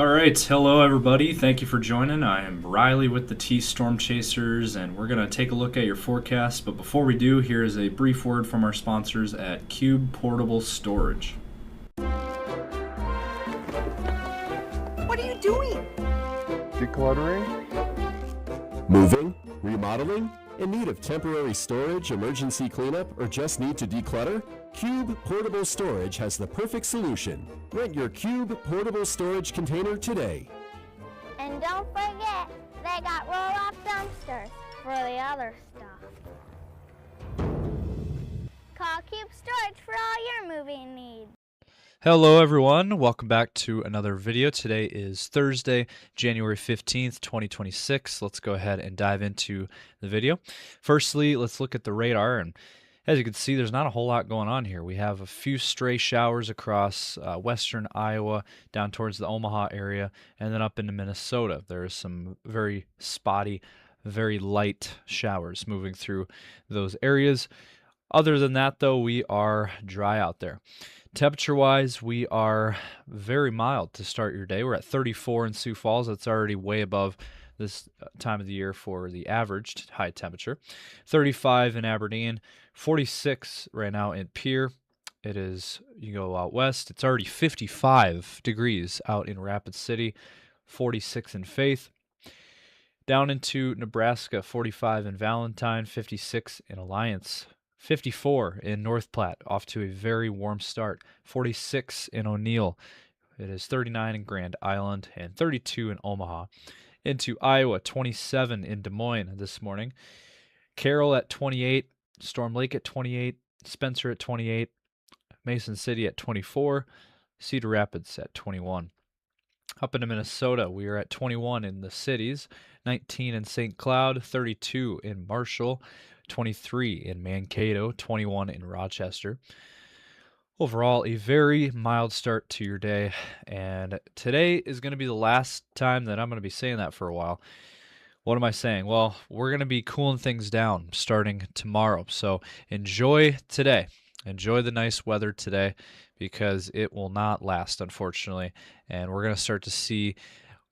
All right, hello everybody. Thank you for joining. I am Riley with the T Storm Chasers, and we're going to take a look at your forecast. But before we do, here is a brief word from our sponsors at Cube Portable Storage. What are you doing? Decluttering? Moving? Remodeling? In need of temporary storage, emergency cleanup, or just need to declutter? Cube Portable Storage has the perfect solution. Rent your Cube Portable Storage container today. And don't forget, they got roll-off dumpsters for the other stuff. Call Cube Storage for all your moving needs. Hello everyone, welcome back to another video. Today is Thursday, January 15th, 2026. Let's go ahead and dive into the video. Firstly, let's look at the radar, and as you can see, there's not a whole lot going on here. We have a few stray showers across western Iowa, down towards the Omaha area, and then up into Minnesota. There's some very spotty, very light showers moving through those areas. Other than that, though, we are dry out there. Temperature-wise, we are very mild to start your day. We're at 34 in Sioux Falls. That's already way above this time of the year for the averaged high temperature. 35 in Aberdeen, 46 right now in Pierre. It is, you go out west, it's already 55 degrees out in Rapid City, 46 in Faith. Down into Nebraska, 45 in Valentine, 56 in Alliance. 54 in North Platte, off to a very warm start. 46 in O'Neill. It is 39 in Grand Island and 32 in Omaha. Into Iowa, 27 in Des Moines this morning. Carroll at 28, Storm Lake at 28, Spencer at 28, Mason City at 24, Cedar Rapids at 21. Up into Minnesota, we are at 21 in the cities, 19 in St. Cloud, 32 in Marshall, 23 in Mankato, 21 in Rochester. Overall, a very mild start to your day, and today is going to be the last time that I'm going to be saying that for a while. What am I saying? Well, we're going to be cooling things down starting tomorrow, so enjoy today. Enjoy the nice weather today because it will not last, unfortunately, and we're going to start to see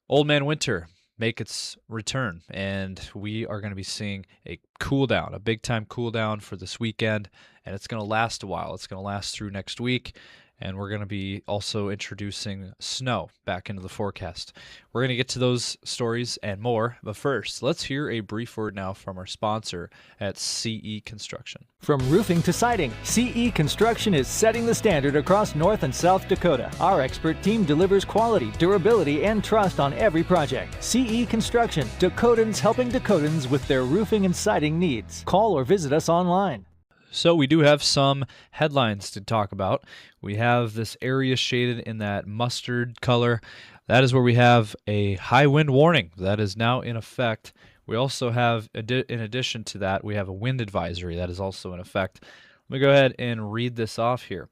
Old Man Winter make its return, and we are going to be seeing a cool down, a big time cool down for this weekend, and it's going to last a while. It's going to last through next week, and we're going to be also introducing snow back into the forecast. We're going to get to those stories and more, but first, let's hear a brief word now from our sponsor at CE Construction. From roofing to siding, CE Construction is setting the standard across North and South Dakota. Our expert team delivers quality, durability, and trust on every project. CE Construction, Dakotans helping Dakotans with their roofing and siding needs. Call or visit us online. So we do have some headlines to talk about. We have this area shaded in that mustard color. That is where we have a high wind warning that is now in effect. We also have, in addition to that, we have a wind advisory that is also in effect. Let me go ahead and read this off here.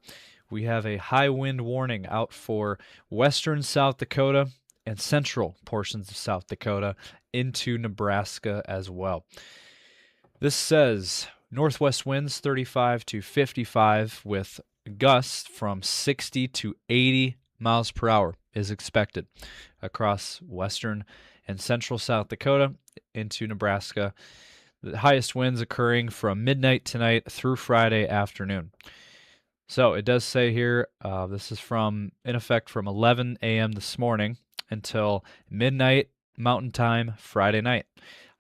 We have a high wind warning out for western South Dakota and central portions of South Dakota into Nebraska as well. This says northwest winds 35 to 55 with gusts from 60 to 80 miles per hour is expected across western and central South Dakota into Nebraska. The highest winds occurring from midnight tonight through Friday afternoon. So it does say here, this is in effect from 11 a.m. this morning until midnight Mountain Time Friday night.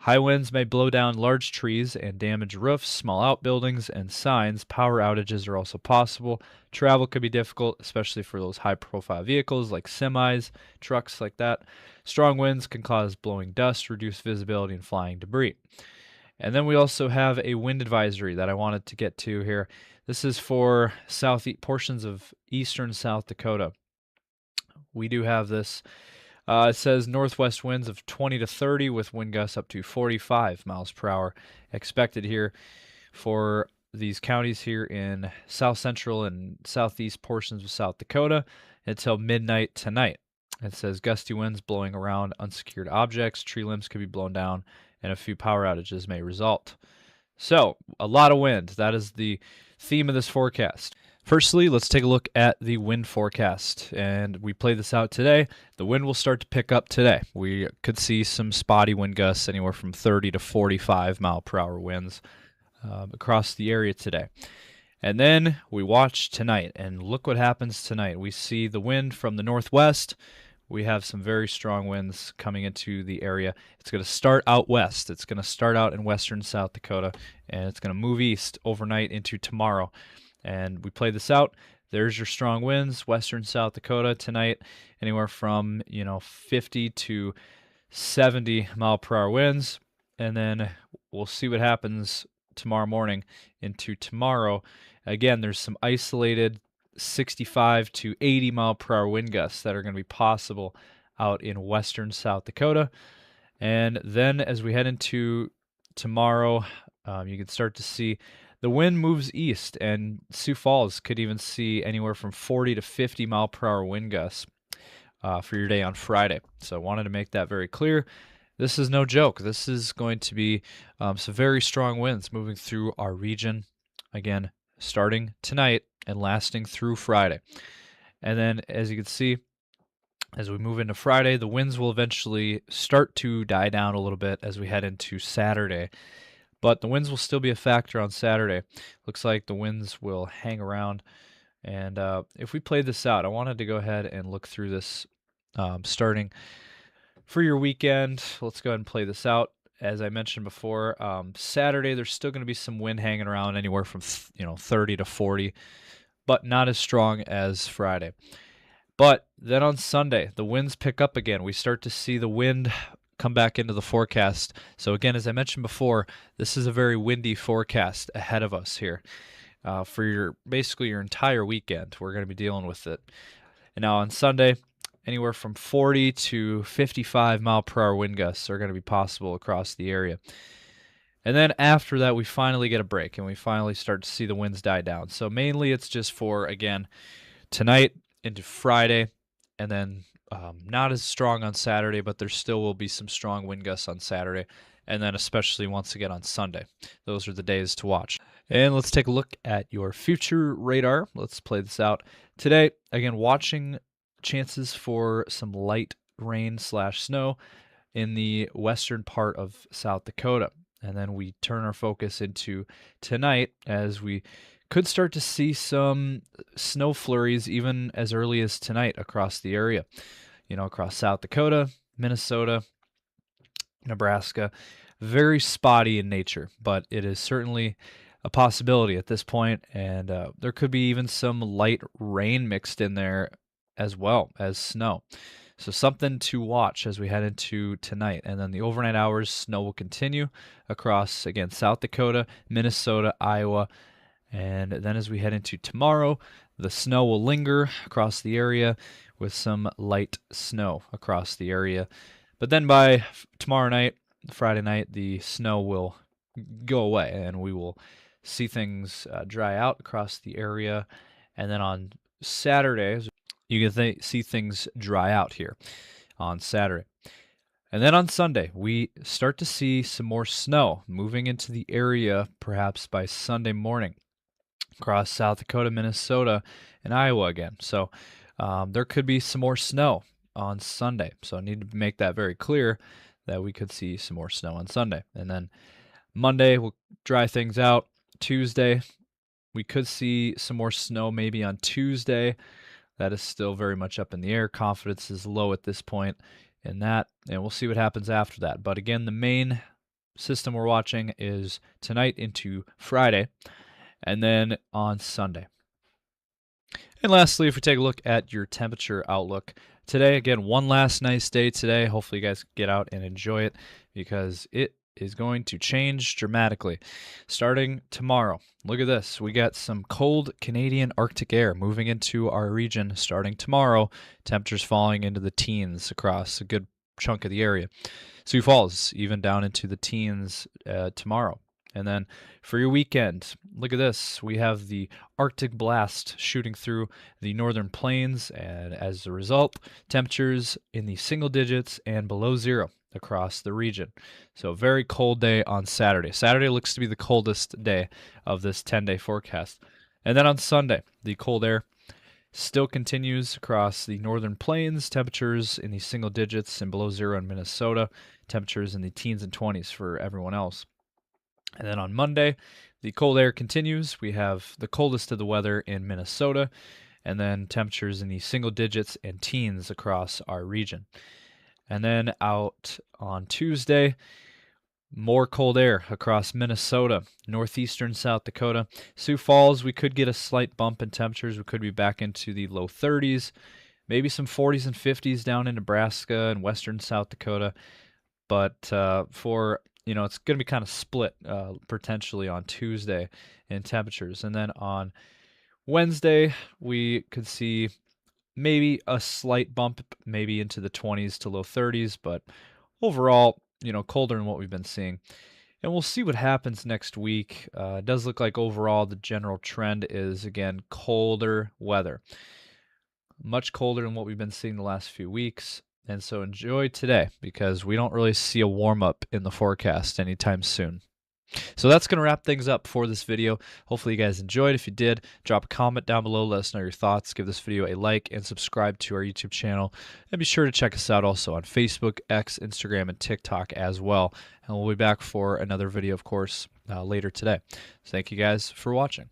High winds may blow down large trees and damage roofs, small outbuildings, and signs. Power outages are also possible. Travel could be difficult, especially for those high-profile vehicles like semis, trucks like that. Strong winds can cause blowing dust, reduce visibility, and flying debris. And then we also have a wind advisory that I wanted to get to here. This is for portions of eastern South Dakota. We do have this. It says northwest winds of 20 to 30 with wind gusts up to 45 miles per hour expected here for these counties here in south central and southeast portions of South Dakota until midnight tonight. It says gusty winds blowing around unsecured objects, tree limbs could be blown down, and a few power outages may result. So, a lot of wind. That is the theme of this forecast. Firstly, let's take a look at the wind forecast. And we play this out today. The wind will start to pick up today. We could see some spotty wind gusts, anywhere from 30 to 45 mile per hour winds across the area today. And then we watch tonight, and look what happens tonight. We see the wind from the northwest. We have some very strong winds coming into the area. It's going to start out west. It's going to start out in western South Dakota, and it's going to move east overnight into tomorrow. And we play this out. There's your strong winds, western South Dakota tonight, anywhere from 50 to 70 mile per hour winds. And then we'll see what happens tomorrow morning into tomorrow. Again, there's some isolated 65 to 80 mile per hour wind gusts that are going to be possible out in western South Dakota. And then as we head into tomorrow, you can start to see the wind moves east, and Sioux Falls could even see anywhere from 40 to 50 mile per hour wind gusts for your day on Friday. So I wanted to make that very clear. This is no joke. This is going to be some very strong winds moving through our region, again, starting tonight and lasting through Friday. And then, as you can see, as we move into Friday, the winds will eventually start to die down a little bit as we head into Saturday. But the winds will still be a factor on Saturday. Looks like the winds will hang around. And if we play this out, I wanted to go ahead and look through this starting for your weekend. Let's go ahead and play this out. As I mentioned before, Saturday there's still going to be some wind hanging around, anywhere from 30 to 40, but not as strong as Friday. But then on Sunday, the winds pick up again. We start to see the wind come back into the forecast. So again, as I mentioned before, this is a very windy forecast ahead of us here for basically your entire weekend. We're going to be dealing with it. And now on Sunday, anywhere from 40 to 55 mile per hour wind gusts are going to be possible across the area. And then after that, we finally get a break, and we finally start to see the winds die down. So mainly it's just for, again, tonight into Friday, and then not as strong on Saturday, but there still will be some strong wind gusts on Saturday, and then especially once again on Sunday. Those are the days to watch. And let's take a look at your future radar. Let's play this out. Today, again, watching chances for some light rain / snow in the western part of South Dakota. And then we turn our focus into tonight, as we could start to see some snow flurries even as early as tonight across the area. Across South Dakota, Minnesota, Nebraska. Very spotty in nature, but it is certainly a possibility at this point. And there could be even some light rain mixed in there as well as snow. So something to watch as we head into tonight. And then the overnight hours, snow will continue across, again, South Dakota, Minnesota, Iowa. And then as we head into tomorrow, the snow will linger across the area with some light snow across the area. But then by tomorrow night, Friday night, the snow will go away, and we will see things dry out across the area. And then on Saturday, you can see things dry out here on Saturday. And then on Sunday, we start to see some more snow moving into the area, perhaps by Sunday morning, across South Dakota, Minnesota, and Iowa again. So there could be some more snow on Sunday. So I need to make that very clear that we could see some more snow on Sunday. And then Monday, we'll dry things out. Tuesday, we could see some more snow maybe on Tuesday. That is still very much up in the air. Confidence is low at this point in that, and we'll see what happens after that. But again, the main system we're watching is tonight into Friday, and then on Sunday. And lastly, if we take a look at your temperature outlook today, again, one last nice day today. Hopefully you guys get out and enjoy it, because it is going to change dramatically starting tomorrow. Look at this. We got some cold Canadian Arctic air moving into our region starting tomorrow. Temperatures falling into the teens across a good chunk of the area. Sioux Falls even down into the teens tomorrow. And then for your weekend, look at this. We have the Arctic blast shooting through the northern plains, and as a result, temperatures in the single digits and below zero across the region. So very cold day on Saturday. Saturday looks to be the coldest day of this 10-day forecast. And then on Sunday, the cold air still continues across the northern plains. Temperatures in the single digits and below zero in Minnesota. Temperatures in the teens and 20s for everyone else. And then on Monday, the cold air continues. We have the coldest of the weather in Minnesota, and then temperatures in the single digits and teens across our region. And then out on Tuesday, more cold air across Minnesota, northeastern South Dakota. Sioux Falls, we could get a slight bump in temperatures. We could be back into the low 30s, maybe some 40s and 50s down in Nebraska and western South Dakota. But it's going to be kind of split potentially on Tuesday in temperatures. And then on Wednesday, we could see maybe a slight bump, maybe into the 20s to low 30s, but overall, colder than what we've been seeing. And we'll see what happens next week. It does look like overall the general trend is, again, colder weather. Much colder than what we've been seeing the last few weeks. And so enjoy today, because we don't really see a warm-up in the forecast anytime soon. So that's going to wrap things up for this video. Hopefully you guys enjoyed. If you did, drop a comment down below. Let us know your thoughts. Give this video a like and subscribe to our YouTube channel. And be sure to check us out also on Facebook, X, Instagram, and TikTok as well. And we'll be back for another video, of course, later today. So thank you guys for watching.